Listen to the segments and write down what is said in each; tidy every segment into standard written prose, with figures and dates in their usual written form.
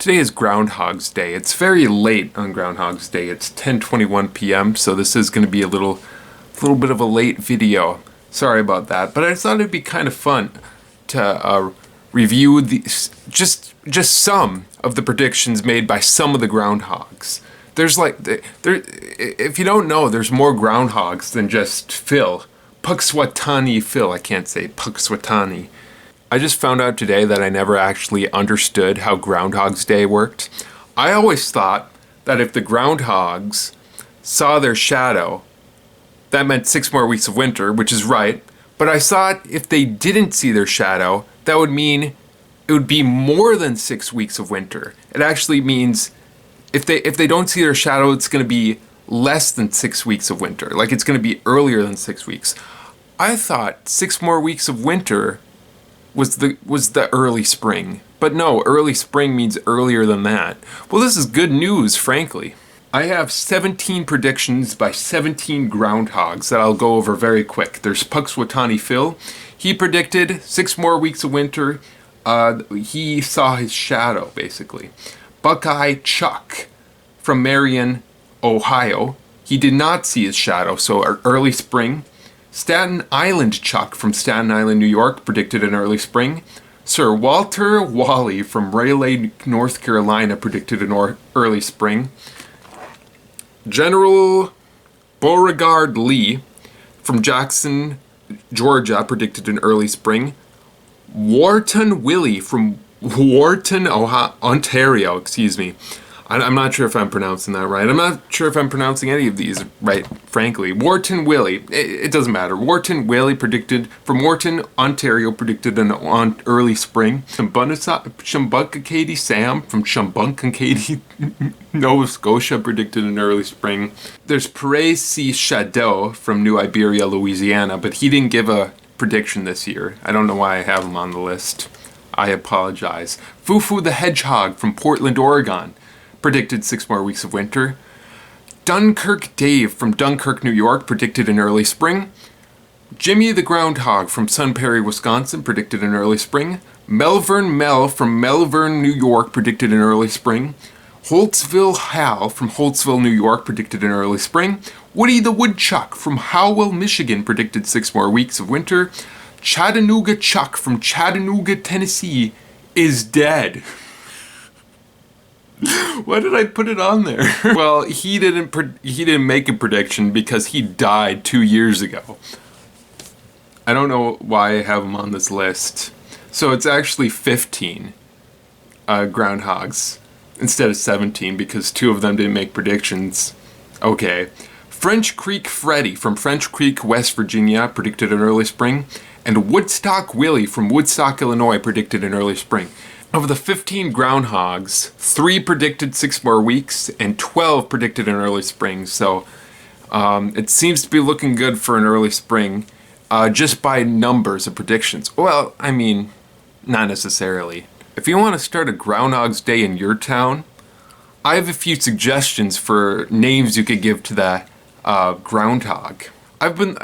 Today is Groundhog's Day. It's very late on Groundhog's Day. It's 10:21 p.m., so this is going to be a little bit of a late video. Sorry about that, but I thought it'd be kind of fun to review just some of the predictions made by some of the groundhogs. If you don't know, there's more groundhogs than just Phil. Punxsutawney Phil. I can't say Punxsutawney. I just found out today that I never actually understood how Groundhog's Day worked. I always thought that if the groundhogs saw their shadow, that meant 6 more weeks of winter, which is right. But I thought if they didn't see their shadow, that would mean it would be more than 6 weeks of winter. It actually means if they don't see their shadow, it's going to be less than 6 weeks of winter. Like it's going to be earlier than 6 weeks. I thought 6 more weeks of winter was the early spring. But no, early spring means earlier than that. Well, this is good news, frankly. I have 17 predictions by 17 groundhogs that I'll go over very quick. There's Punxsutawney Phil. He predicted 6 more weeks of winter. He saw his shadow, basically. Buckeye Chuck from Marion, Ohio. He did not see his shadow, so early spring. Staten Island Chuck from Staten Island, New York, predicted an early spring. Sir Walter Wally from Raleigh, North Carolina, predicted an early spring. General Beauregard Lee from Jackson, Georgia, predicted an early spring. Wiarton Willie from Wiarton, Ontario, I'm not sure if I'm pronouncing that right. I'm not sure if I'm pronouncing any of these right, frankly. Wiarton Willie, it doesn't matter. Wiarton Willie predicted, from Wiarton, Ontario, predicted an early spring. Shubenacadie Sam from Shubenacadie, Nova Scotia, predicted an early spring. There's Punxsutawney from New Iberia, Louisiana, but he didn't give a prediction this year. I don't know why I have him on the list. I apologize. Fufu the hedgehog from Portland, Oregon, predicted 6 more weeks of winter. Dunkirk Dave from Dunkirk, New York, predicted an early spring. Jimmy the Groundhog from Sun Prairie, Wisconsin, predicted an early spring. Melvern Mel from Melbourne, New York, predicted an early spring. Holtzville Hal from Holtzville, New York, predicted an early spring. Woody the Woodchuck from Howell, Michigan, predicted 6 more weeks of winter. Chattanooga Chuck from Chattanooga, Tennessee, is dead. Why did I put it on there? Well, he didn't make a prediction because he died 2 years ago. I don't know why I have him on this list. So it's actually 15 groundhogs instead of 17 because 2 of them didn't make predictions. Okay. French Creek Freddy from French Creek, West Virginia, predicted an early spring. And Woodstock Willie from Woodstock, Illinois, predicted an early spring. Of the 15 groundhogs, 3 predicted 6 more weeks, and 12 predicted an early spring. So it seems to be looking good for an early spring, just by numbers of predictions. Well, I mean, not necessarily. If you want to start a Groundhog's Day in your town, I have a few suggestions for names you could give to the groundhog. I've been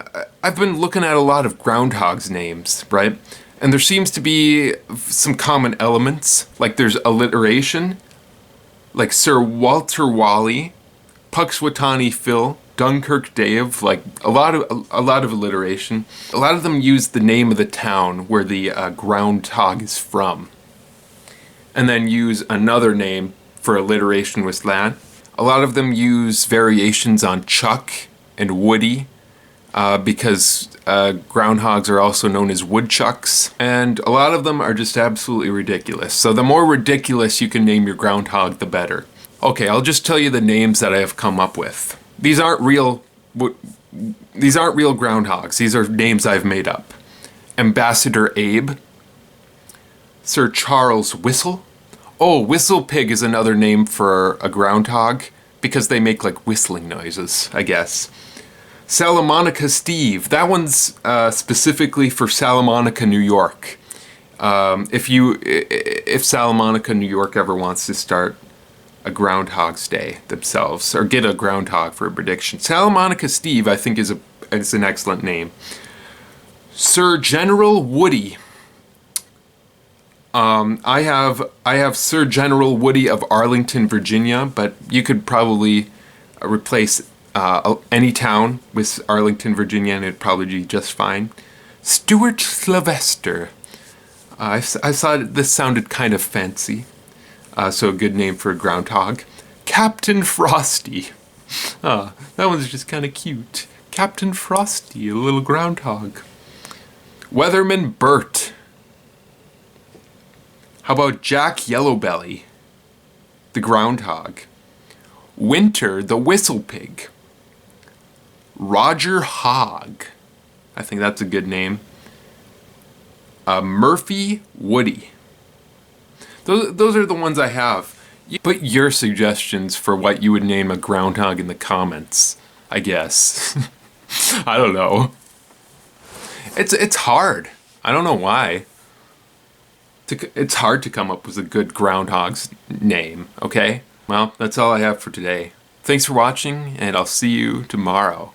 looking at a lot of groundhogs' names, right? And there seems to be some common elements, like there's alliteration, like Sir Walter Wally, Punxsutawney Phil, Dunkirk Dave, like a lot of alliteration. A lot of them use the name of the town where the groundhog is from, and then use another name for alliteration with that. A lot of them use variations on Chuck and Woody, because groundhogs are also known as woodchucks, and a lot of them are just absolutely ridiculous. So the more ridiculous you can name your groundhog, the better. Okay, I'll just tell you the names that I have come up with. These aren't real groundhogs. These are names I've made up. Ambassador Abe, Sir Charles Whistle. Oh, Whistle Pig is another name for a groundhog because they make like whistling noises, I guess. Salamonica Steve. That one's specifically for Salamonica, New York. If Salamonica, New York ever wants to start a Groundhog's Day themselves or get a groundhog for a prediction, Salamonica Steve I think is an excellent name. Sir General Woody. I have Sir General Woody of Arlington, Virginia, but you could probably replace any town with Arlington, Virginia, and it'd probably be just fine. Stuart Sylvester. I thought this sounded kind of fancy, so a good name for a groundhog. Captain Frosty. That one's just kind of cute. Captain Frosty, a little groundhog. Weatherman Bert. How about Jack Yellowbelly, the groundhog? Winter, the whistle pig. Roger Hogg. I think that's a good name. Murphy Woody. Those are the ones I have. You put your suggestions for what you would name a groundhog in the comments, I guess. I don't know. It's hard. I don't know why. It's hard to come up with a good groundhog's name, okay? Well, that's all I have for today. Thanks for watching, and I'll see you tomorrow.